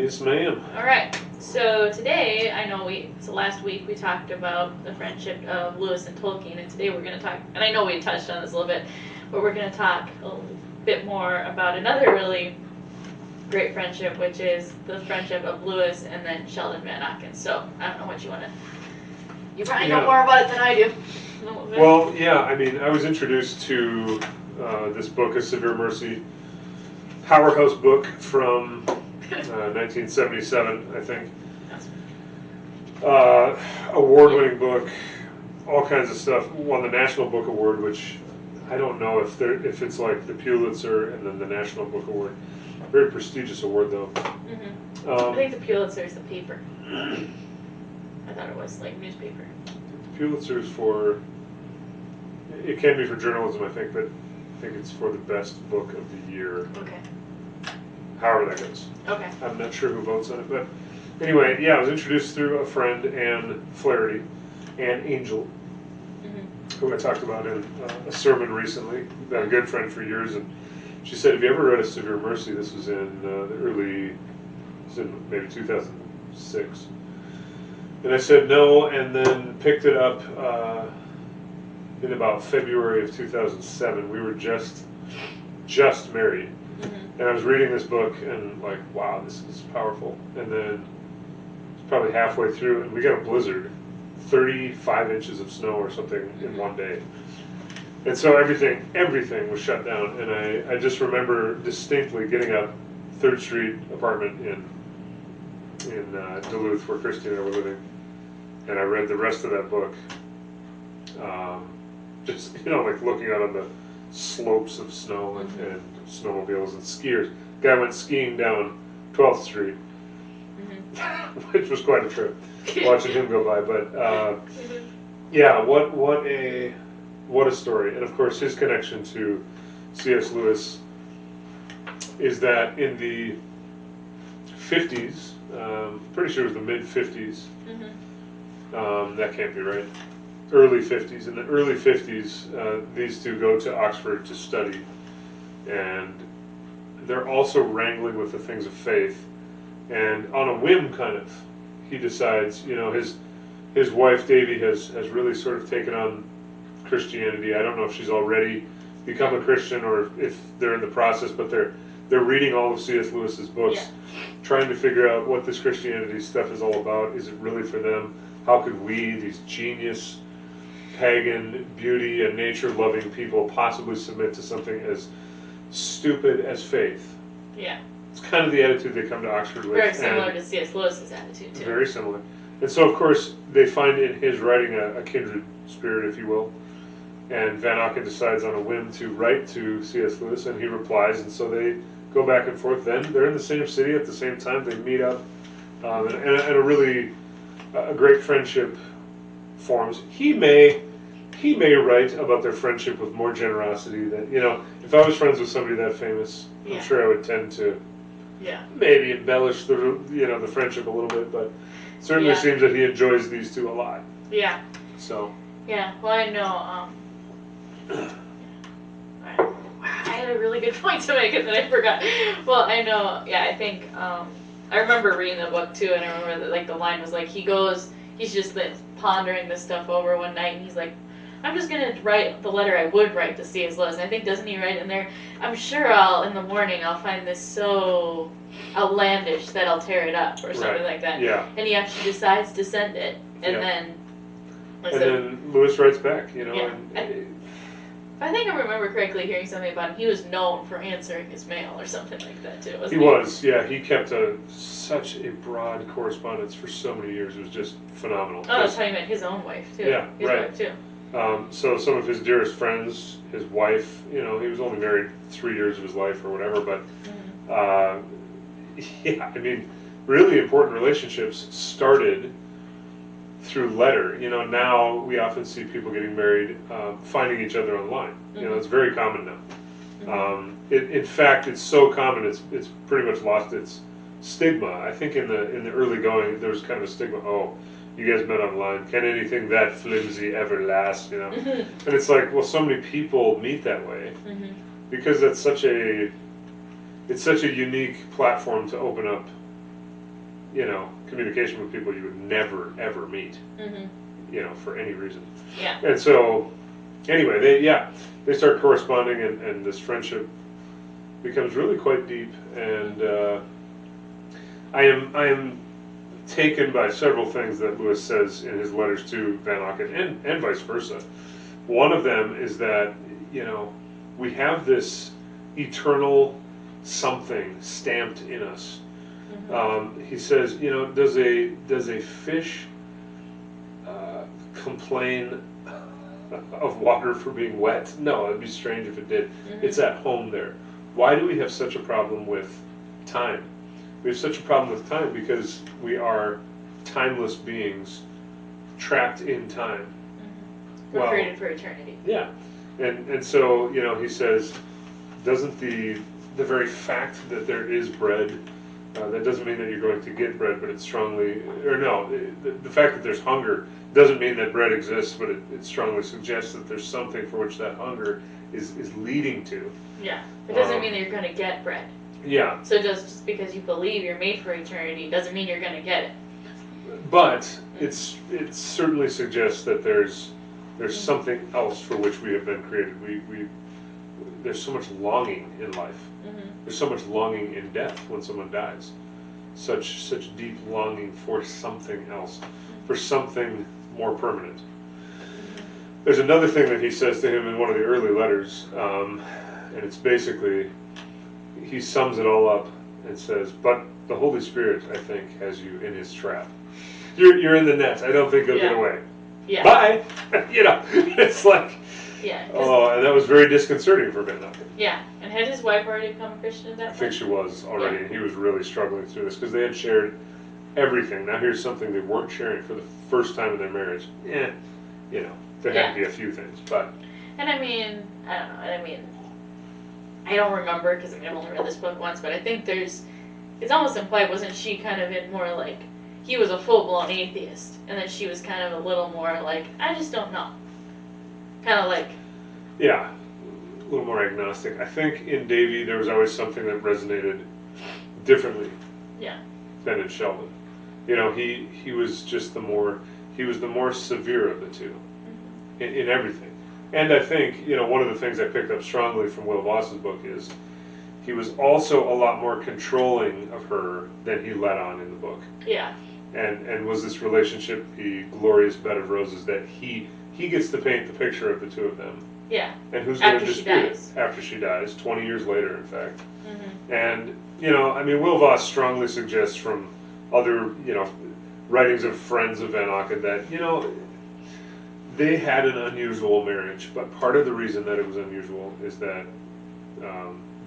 Yes, ma'am. All right. So today, I know last week we talked about the friendship of Lewis and Tolkien, and today we're going to talk, and I know we touched on this a little bit, but we're going to talk a little bit more about another really great friendship, which is the friendship of Lewis and then Sheldon Vanauken. So I don't know what you want to. You probably know more about it than I do. Well, yeah, I mean, I was introduced to this book, A Severe Mercy, powerhouse book from 1977, I think. Award-winning book, all kinds of stuff. Won the National Book Award, which I don't know if it's like the Pulitzer and then the National Book Award. Very prestigious award, though. Mm-hmm. I think the Pulitzer is the paper. I thought it was like newspaper. The Pulitzer is for, it can be for journalism, I think, but I think it's for the best book of the year. Okay. However that goes. Okay. I'm not sure who votes on it, but anyway, yeah, I was introduced through a friend, Anne Flaherty, Anne Angel, who I talked about in a sermon recently. Been a good friend for years, and she said, "Have you ever read A Severe Mercy?" This was in maybe 2006. And I said no, and then picked it up in about February of 2007. We were just married. And I was reading this book and like, wow, this is powerful. And then it's probably halfway through and we got a blizzard, 35 inches of snow or something in one day. And so everything was shut down. And I just remember distinctly getting up 3rd Street apartment in Duluth where Christy and I were living. And I read the rest of that book. Just, like looking out on the slopes of snow and snowmobiles and skiers. Guy went skiing down 12th Street, which was quite a trip, watching him go by. But yeah, what a story. And of course, his connection to C.S. Lewis is that in the 50s, pretty sure it was the mid-50s. That can't be right. Early 50s. In the early 50s, these two go to Oxford to study, and they're also wrangling with the things of faith. And on a whim, kind of, he decides, his wife Davy has really sort of taken on Christianity. I don't know if she's already become a Christian or if they're in the process, but they're reading all of C.S. Lewis's books, trying to figure out what this Christianity stuff is all about. Is it really for them? How could we, these genius, pagan, beauty and nature-loving people, possibly submit to something as stupid as faith? Yeah. It's kind of the attitude they come to Oxford with. Very similar to C.S. Lewis's attitude, too. Very similar. And so, of course, they find in his writing a kindred spirit, if you will. And Vanauken decides on a whim to write to C.S. Lewis, and he replies, and so they go back and forth. Then they're in the same city at the same time. They meet up, and a really great friendship forms. He may write about their friendship with more generosity than, if I was friends with somebody that famous, I'm sure I would tend to maybe embellish the friendship a little bit, but it certainly seems that he enjoys these two a lot. Yeah. So. Yeah, well, I know, I had a really good point to make and then I forgot. Well, I know, I think, I remember reading the book too, and I remember that, the line was he's just pondering this stuff over one night, and he's like, I'm just going to write the letter I would write to C.S. Lewis. And I think, doesn't he write in there, I'm sure in the morning, I'll find this so outlandish that I'll tear it up, or something like that. Yeah. And he actually decides to send it, and then... And then Lewis writes back, I think I remember correctly hearing something about him. He was known for answering his mail or something like that, too, wasn't he? He was, yeah. He kept such a broad correspondence for so many years. It was just phenomenal. Oh, that's how he met his own wife, too. Yeah, his wife, too. So some of his dearest friends, his wife, he was only married 3 years of his life or whatever, but really important relationships started through letter. Now we often see people getting married, finding each other online. It's very common now. In fact, it's so common it's pretty much lost its stigma. I think in the early going there was kind of a stigma. Oh, you guys met online. Can anything that flimsy ever last? And it's like, well, so many people meet that way because it's such a unique platform to open up communication with people you would never ever meet, Mm-hmm. For any reason. Yeah. And so, anyway, they start corresponding, and this friendship becomes really quite deep. And I am taken by several things that Lewis says in his letters to Vanauken, and vice versa. One of them is that we have this eternal something stamped in us. He says, does a fish complain of water for being wet? No, it'd be strange if it did. It's at home there. Why do we have such a problem with time? We have such a problem with time because we are timeless beings trapped in time. We're created for eternity. Yeah, and so he says, doesn't the very fact that there is bread, that doesn't mean that you're going to get bread, but it strongly, or no, the fact that there's hunger doesn't mean that bread exists, but it strongly suggests that there's something for which that hunger is leading to. Yeah, it doesn't mean that you're going to get bread. Yeah. So just because you believe you're made for eternity doesn't mean you're going to get it. But it certainly suggests that there's something else for which we have been created. There's so much longing in life. There's so much longing in death when someone dies. Such deep longing for something else, for something more permanent. There's another thing that he says to him in one of the early letters, and it's basically, he sums it all up and says, but the Holy Spirit, I think, has you in his trap. You're in the net. I don't think he'll get away. Yeah. Bye! It's like, yeah. Oh, and that was very disconcerting for Vanauken. Yeah, and had his wife already become a Christian at that point? I think she was already, and he was really struggling through this because they had shared everything. Now here's something they weren't sharing for the first time in their marriage. There had to be a few things, but... And I don't know, I don't remember because I've only read this book once, but I think it's almost implied, wasn't she kind of in more like, he was a full-blown atheist, and then she was kind of a little more like, I just don't know. Kind of like... Yeah, a little more agnostic. I think in Davy there was always something that resonated differently than in Sheldon. He was just the more severe of the two in everything. And I think, one of the things I picked up strongly from Will Voss's book is he was also a lot more controlling of her than he let on in the book. Yeah. And was this relationship the glorious bed of roses that he gets to paint the picture of the two of them. Yeah. And who's going to dispute it after she dies, 20 years later, in fact. And, Will Voss strongly suggests from other, writings of friends of Vanauken that, they had an unusual marriage, but part of the reason that it was unusual is that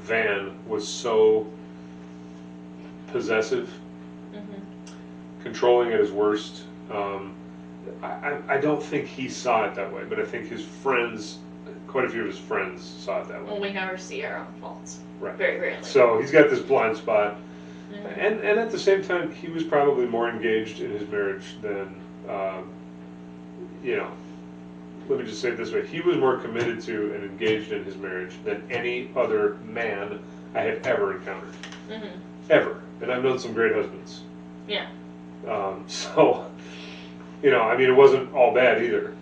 Van was so possessive, controlling at his worst. I don't think he saw it that way, but I think his friends, quite a few of his friends, saw it that way. Well, we never see our own faults. Right. Very rarely. So he's got this blind spot. And at the same time, he was probably more engaged in his marriage than, let me just say it this way. He was more committed to and engaged in his marriage than any other man I have ever encountered. Ever. And I've known some great husbands. Yeah. It wasn't all bad either.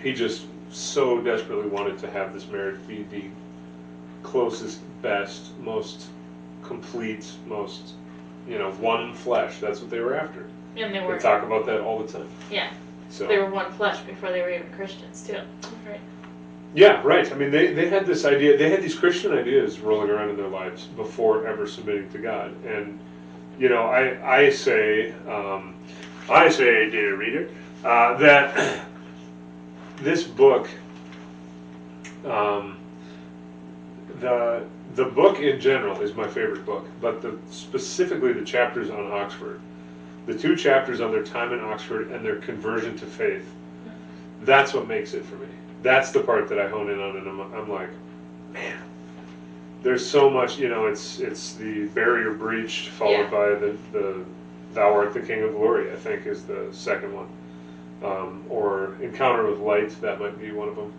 He just so desperately wanted to have this marriage be the closest, best, most complete, most, one flesh. That's what they were after. And they talk about that all the time. Yeah. So they were one flesh before they were even Christians, too. Right. Yeah, right. They had this idea, they had these Christian ideas rolling around in their lives before ever submitting to God. And, I say, dear reader, that this book, the book in general is my favorite book, but specifically the chapters on Oxford, the 2 chapters on their time in Oxford and their conversion to faith, that's what makes it for me. That's the part that I hone in on, and I'm like, man, there's so much, it's the barrier breached, followed by the Thou art the King of Glory, I think is the second one. Or Encounter with Light, that might be one of them.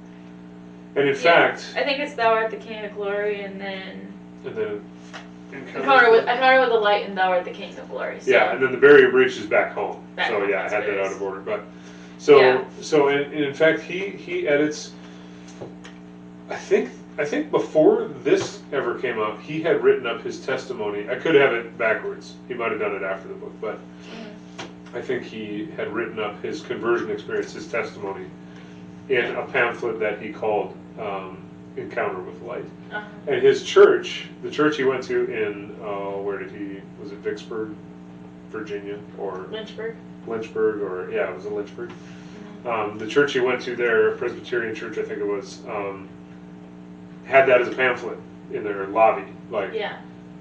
And in fact... I think it's Thou art the King of Glory, and then Encounter with the light, and thou art the King of Glory. So. Yeah, and then the barrier breach is back home. Back so home, yeah, I had that out of order, but Yeah. so in fact he edits. I think before this ever came out, he had written up his testimony. I could have it backwards. He might have done it after the book, but I think he had written up his conversion experience, his testimony, in a pamphlet that he called Encounter with Light. And his church, the church he went to in, was it Vicksburg, Virginia, or Lynchburg, or yeah, it was in Lynchburg. The church he went to there, Presbyterian church, I think it was, had that as a pamphlet in their lobby, like,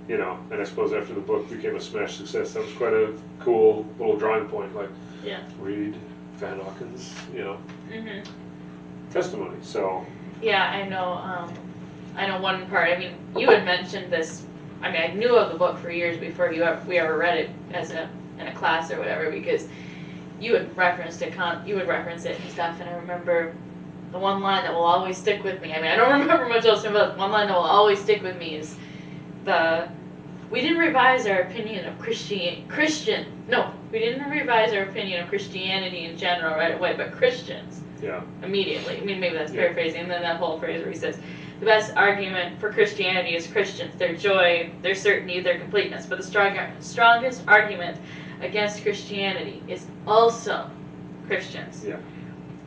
you know, and I suppose after the book became a smash success, that was quite a cool little drawing point, like, read Vanauken's, you know, testimony, so. Yeah, I know one part, I mean, you had mentioned this, I mean, I knew of the book for years before we ever read it in a class or whatever, because you had referenced it, you would reference it and stuff, and I remember the one line that will always stick with me. I mean, I don't remember much else, but one line that will always stick with me is we didn't revise our opinion of we didn't revise our opinion of Christianity in general right away, but Christians. Yeah. Immediately. I mean, maybe that's paraphrasing, and then that whole phrase where he says, the best argument for Christianity is Christians, their joy, their certainty, their completeness, but the strongest argument against Christianity is also Christians. Yeah.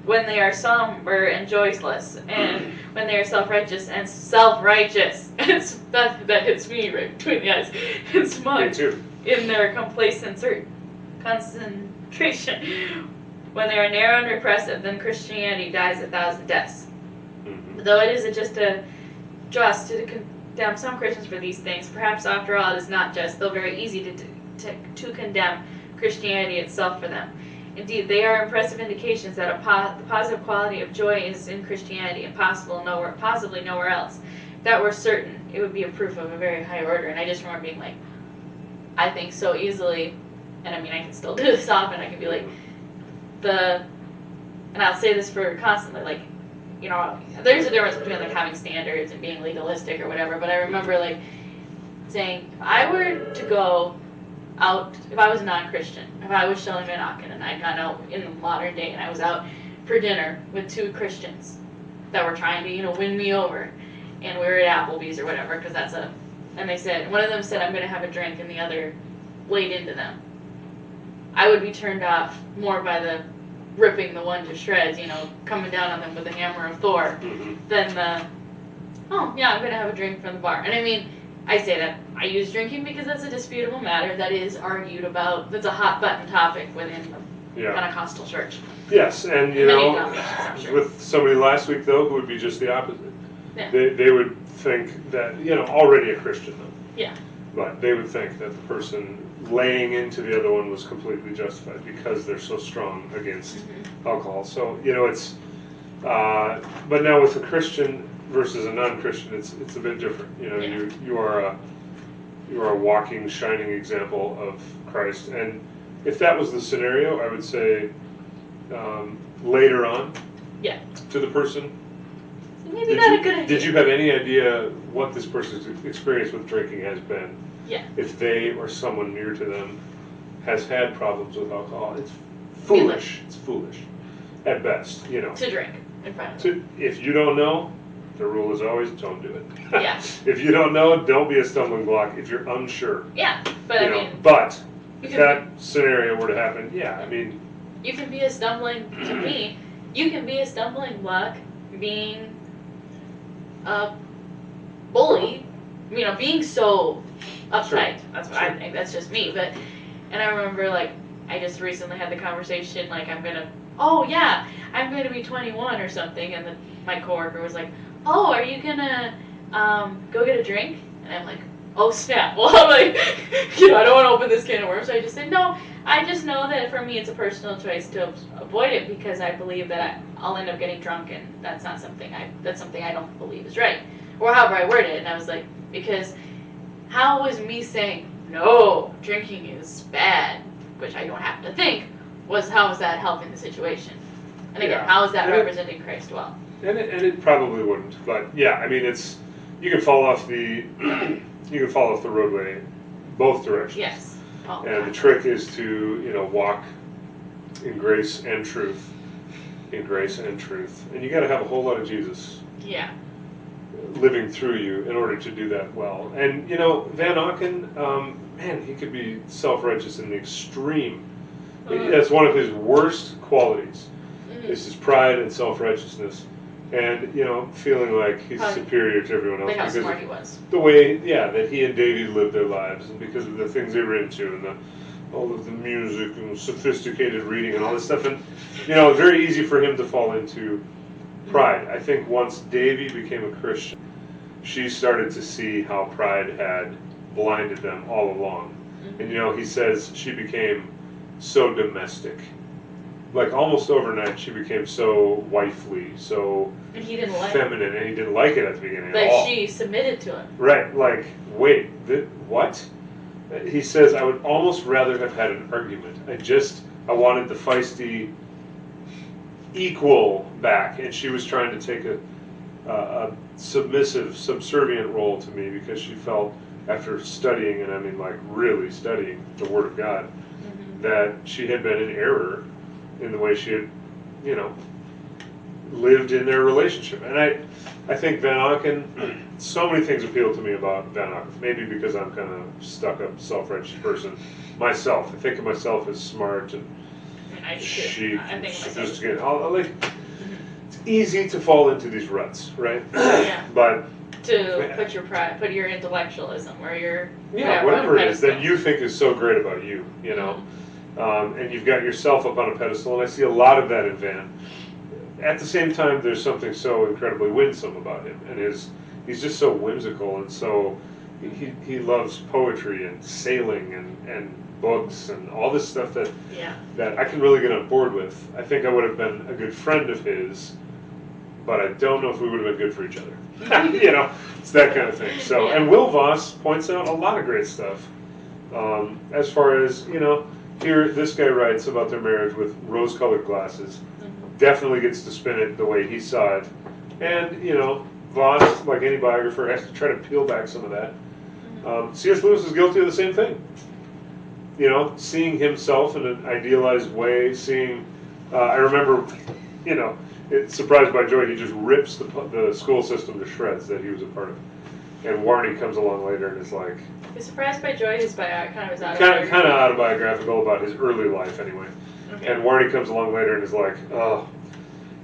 When they are somber and joyless, and when they are self-righteous and self-righteous, that hits me right between the eyes, and smug in their complacent concentration. When they are narrow and repressive, then Christianity dies 1,000 deaths. Though it isn't just to condemn some Christians for these things, perhaps after all it is not just, though very easy to condemn Christianity itself for them. Indeed, they are impressive indications that the positive quality of joy is in Christianity and possibly nowhere else. If that were certain, it would be a proof of a very high order. And I just remember being like, I think so easily, and I mean, I can still do this often, I can be like, and I'll say this for constantly, like, you know, there's a difference between like having standards and being legalistic or whatever, but I remember like saying, if I were to go out, if I was a non-Christian, if I was Sheldon Vanauken and I'd gone out in the modern day and I was out for dinner with two Christians that were trying to, you know, win me over, and we were at Applebee's or whatever, because and they said, one of them said, I'm going to have a drink, and the other laid into them. I would be turned off more by the ripping the one to shreds, you know, coming down on them with the hammer of Thor, than I'm going to have a drink from the bar. And I mean, I say that I use drinking because that's a disputable matter that is argued about, that's a hot button topic within the Pentecostal church. Yes, and you know, with somebody last week though who would be just the opposite. Yeah. They would think that, you know, already a Christian though. Yeah. But they would think that the person laying into the other one was completely justified because they're so strong against alcohol. So, you know, it's, but now with a Christian versus a non-Christian, it's a bit different. You know, you are a walking, shining example of Christ. And if that was the scenario, I would say later on to the person, maybe not a good idea. Did you have any idea what this person's experience with drinking has been? Yeah. If they or someone near to them has had problems with alcohol, it's foolish. It's foolish, at best. You know. To drink in front of them. If you don't know, the rule is always don't do it. Yeah. If you don't know, don't be a stumbling block. If you're unsure. Yeah, but I mean. But if that scenario were to happen, I mean. You can be a stumbling to me. You can be a stumbling block being a bully. You know, being so uptight. Sure. That's what I think. That's just me. And I remember, like, I just recently had the conversation, like, I'm going to be 21 or something, and my coworker was like, oh, are you going to go get a drink? And I'm like, oh, snap. Well, I'm like, you know, I don't want to open this can of worms. So I just said, no, I just know that for me it's a personal choice to avoid it because I believe that I'll end up getting drunk, and that's something I don't believe is right. Or however I worded it, and I was like, because how was me saying, no, drinking is bad, which I don't have to think, how is that helping the situation? And again, how is that representing Christ well? And it probably wouldn't, but yeah, I mean, you can fall off the you can fall off the roadway both directions. Yes. Oh, and the trick is to, walk in grace and truth. In grace and truth. And you got to have a whole lot of Jesus. Yeah. Living through you in order to do that well. And, Vanauken, man, he could be self-righteous in the extreme. That's one of his worst qualities, is his pride and self-righteousness. And, feeling like he's superior to everyone else. Like how because smart he was. The way, that he and Davy lived their lives, and because of the things they were into, and all of the music and sophisticated reading and all this stuff. And, very easy for him to fall into pride. I think once Davy became a Christian, she started to see how pride had blinded them all along. And, he says she became so domestic. Like almost overnight, she became so wifely, so and he didn't like feminine, and he didn't like it at the beginning at all. Like she submitted to him. Right, like, wait, what? He says, I would almost rather have had an argument. I wanted the feisty equal back, and she was trying to take a submissive, subservient role to me because she felt, after studying, and I mean like really studying the Word of God, that she had been in error in the way she had, lived in their relationship. And I think Vanauken, so many things appeal to me about Vanauken. Maybe because I'm kind of stuck-up, self-righteous person myself. I think of myself as smart and chic and sophisticated. It's easy to fall into these ruts, right? Yeah. But to put your pride, put your intellectualism, or your whatever it is that you think is so great about you, and you've got yourself up on a pedestal, and I see a lot of that in Van. At the same time, there's something so incredibly winsome about him, and he's just so whimsical, and so he loves poetry and sailing and books and all this stuff that I can really get on board with. I think I would have been a good friend of his, but I don't know if we would have been good for each other. It's that kind of thing. So, and Will Voss points out a lot of great stuff. As far as, here this guy writes about their marriage with rose-colored glasses. Definitely gets to spin it the way he saw it. And, Voss, like any biographer, has to try to peel back some of that. C.S. Lewis is guilty of the same thing. Seeing himself in an idealized way, I remember, it's Surprised by Joy, he just rips the school system to shreds that he was a part of. And Warney comes along later and is like... Is Surprised by Joy his kind of autobiographical? Kind of autobiographical about his early life, anyway. Okay. And Warney comes along later and is like, oh,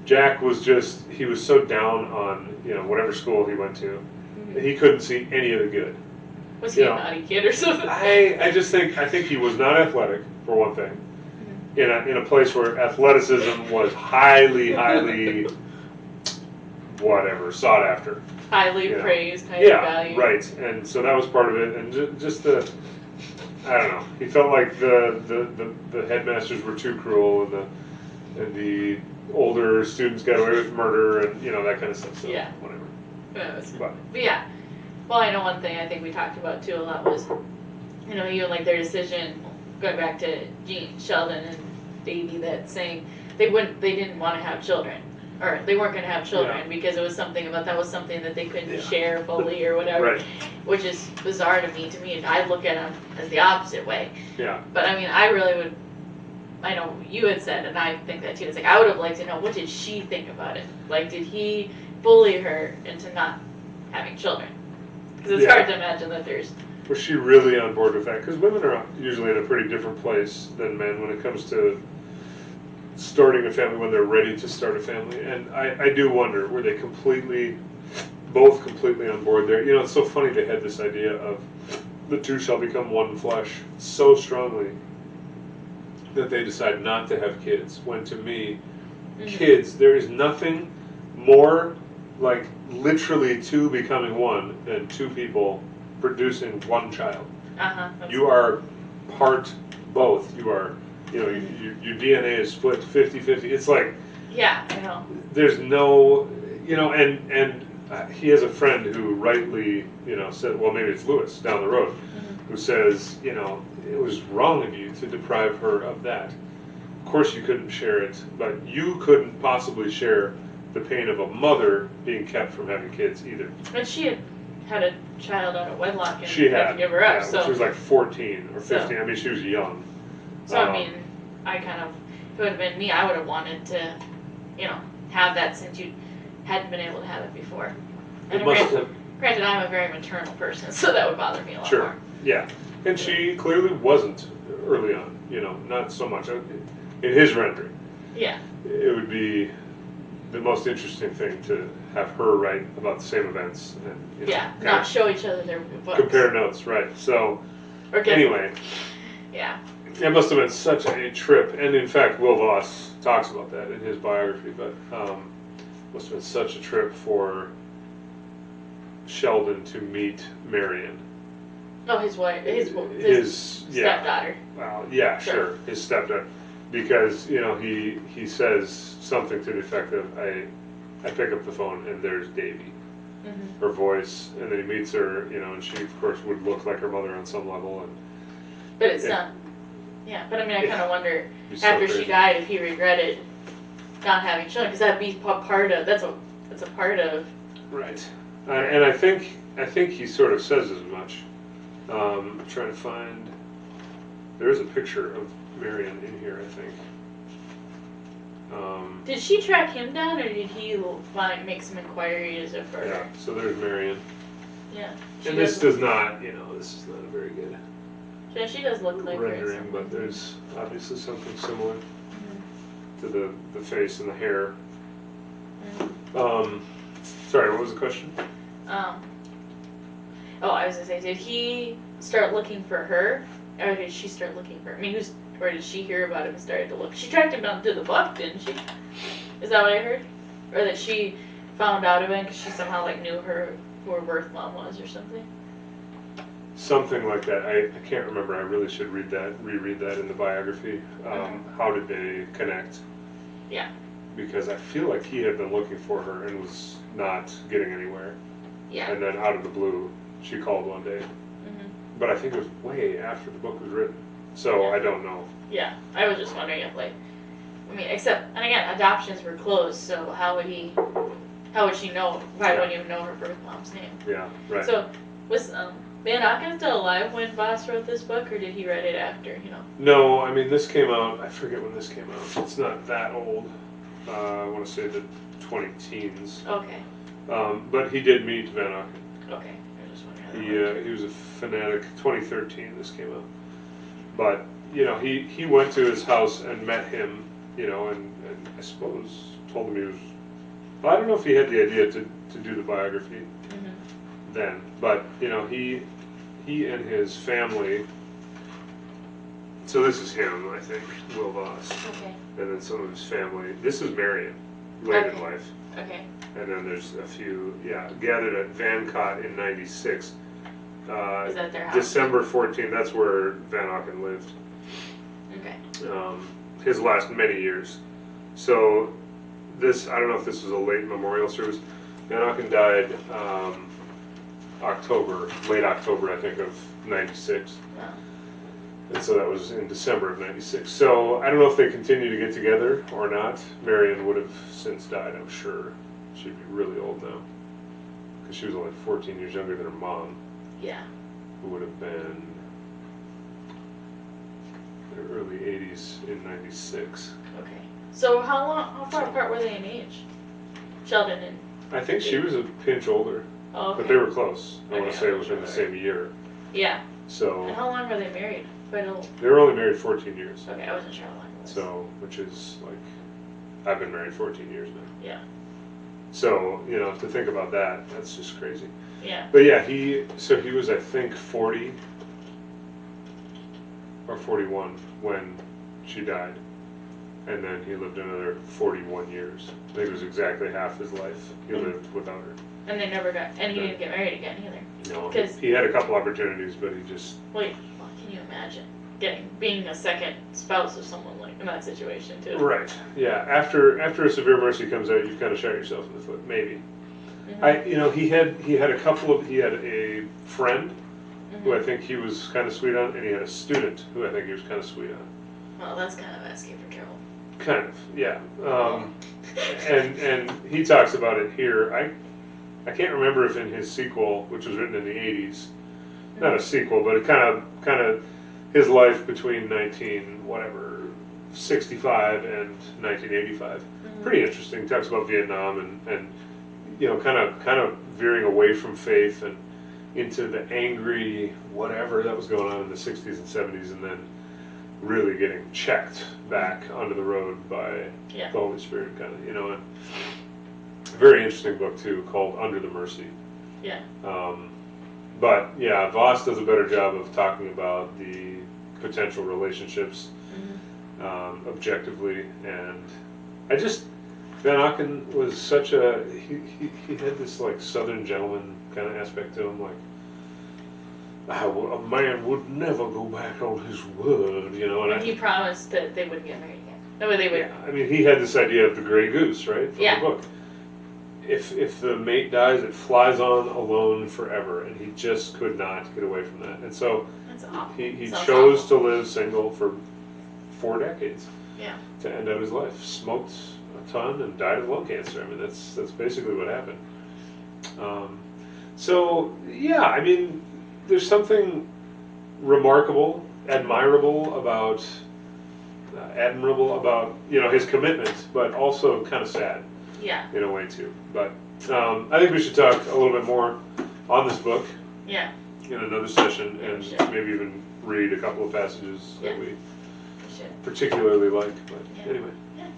Jack he was so down on, whatever school he went to, he couldn't see any of the good. Was he a naughty kid or something? I think he was not athletic, for one thing. In a place where athleticism was highly sought after. Highly praised, highly valued. Right. And so that was part of it. And just I don't know. He felt like the headmasters were too cruel, and the older students got away with murder and that kind of stuff. So whatever. But yeah. Well, I know one thing I think we talked about too a lot was, even like their decision going back to Sheldon and Davy, that saying they didn't want to have children, or they weren't going to have children because it was something that they couldn't share fully or whatever, which is bizarre to me. And I look at them as the opposite way. Yeah. But I mean, I really would. I know you had said, and I think that too. It's like I would have liked to know, what did she think about it? Like, did he bully her into not having children? Because it's hard to imagine that there's... Was she really on board with that? Because women are usually in a pretty different place than men when it comes to starting a family, when they're ready to start a family. And I do wonder, were they both completely on board there? It's so funny they had this idea of the two shall become one flesh so strongly that they decide not to have kids. When to me, kids, there is nothing more like literally two becoming one than two people producing one child. You are part both. You are, your DNA is split 50-50. It's like, I know. There's no, and he has a friend who rightly, said, well, maybe it's Lewis down the road, who says, it was wrong of you to deprive her of that. Of course you couldn't share it, but you couldn't possibly share the pain of a mother being kept from having kids either. But she had a child out of wedlock and She had to give her up. Yeah, so she was like 14 or 15. So, I mean, she was young. So I mean, I kind of, if it would have been me, I would have wanted to, you know, have that since you hadn't been able to have it before. And granted, I'm a very maternal person, so that would bother me a lot Sure. more. Yeah, and she clearly wasn't early on. You know, not so much in his rendering. Yeah. It would be the most interesting thing to have her write about the same events and you know, Yeah, not show each other their books. Compare notes, right? So anyway, yeah, it must have been such a trip, and in fact, Will Voss talks about that in his biography. But must have been such a trip for Sheldon to meet Marion. Oh, his wife, his stepdaughter. Well, yeah, sure, his stepdaughter, because you know he says something to the effect of I pick up the phone and there's Davy, her voice, and then he meets her, you know, and she of course would look like her mother on some level, and but it's not. Yeah, but I mean, I kind of wonder after she died if he regretted not having children, because that'd be part of that's a part of. Right, and I think he sort of says as much. I'm trying to find. There is a picture of Marion in here, I think. Did she track him down, or did he make some inquiries of her? Yeah, so there's Marion. Yeah. And this does not, you know, this is not a very good yeah, she does look like rendering, but there's obviously something similar to the face and the hair. Sorry, what was the question? Oh, I was gonna say, did he start looking for her, or did she start looking for? I mean, or did she hear about him and started to look? She tracked him down through the book, didn't she? Is that what I heard? Or that she found out about him because she somehow like knew who her birth mom was or something? Something like that. I can't remember. I really should reread that in the biography. How did they connect? Yeah. Because I feel like he had been looking for her and was not getting anywhere. Yeah. And then out of the blue, she called one day. But I think it was way after the book was written. So I don't know. Yeah. I was just wondering if and again, adoptions were closed, so how would she know? Probably wouldn't even know her birth mom's name. Yeah, right. So was Vanauken still alive when Voss wrote this book, or did he write it after, you know? No, I mean, this came out, I forget when this came out. It's not that old. I want to say the 20-teens. Okay. But he did meet Vanauken. Okay. I just wondering. He was a fanatic. 2013 this came out. But, you know, he went to his house and met him, you know, and I suppose told him he was, well, I don't know if he had the idea to do the biography then, but, you know, he and his family, so this is him, I think, Will Voss. Okay. And then some of his family, this is Marion, late in life. Okay. And then there's a few, gathered at Vanauken in 96. Is that their house? December 14, that's where Vanauken lived. Okay. His last many years. So this, I don't know if this was a late memorial service. Vanauken died late October, I think, of 96. Wow. And so that was in December of 96. So I don't know if they continue to get together or not. Marion would have since died, I'm sure. She'd be really old now. Because she was only 14 years younger than her mom. Yeah. Who would have been in her early 80s in 96. Okay. So how far apart were they in age? Sheldon and... I think she was a pinch older. Oh, okay. But they were close. I want to say it was in the same year. Yeah. So. And how long were they married? Quite old. They were only married 14 years. Okay, I wasn't sure how long it was. So, which is like, I've been married 14 years now. Yeah. So, you know, to think about that, that's just crazy. Yeah. But yeah, he was, I think, 40 or 41 when she died. And then he lived another 41 years. I think it was exactly half his life he lived without her. And they never got, and he didn't get married again either. No, he had a couple opportunities, but he just... Wait, well, can you imagine being a second spouse of someone like in that situation too? Right, yeah. After a severe mercy comes out, you've kind of shot yourself in the foot, maybe. He had a friend who I think he was kind of sweet on, and he had a student who I think he was kind of sweet on. Well, that's kind of asking for trouble. Kind of, yeah. And he talks about it here. I can't remember if in his sequel, which was written in the 80s, not a sequel, but it kind of his life between 1965 and 1985. Pretty interesting. Talks about Vietnam and you know, kind of veering away from faith and into the angry whatever that was going on in the 60s and 70s, and then really getting checked back onto the road by the Holy Spirit, kind of, you know. And very interesting book too, called Under the Mercy. Yeah. But yeah, Voss does a better job of talking about the potential relationships objectively, and I just Vanauken was such a he had this like Southern gentleman kind of aspect to him, like a man would never go back on his word, you know. And he promised that they wouldn't get married again. No, they would. Yeah, I mean, he had this idea of the gray goose, right, from the book. If the mate dies, it flies on alone forever, and he just could not get away from that. And so he chose to live single for 4 decades. Yeah. To end out his life, smoked a ton and died of lung cancer. I mean, that's basically what happened. So yeah, I mean, there's something remarkable, admirable about you know, his commitment, but also kind of sad. Yeah. In a way too, but I think we should talk a little bit more on this book. Yeah. In another session, and maybe even read a couple of passages that we particularly like. But anyway. Yeah.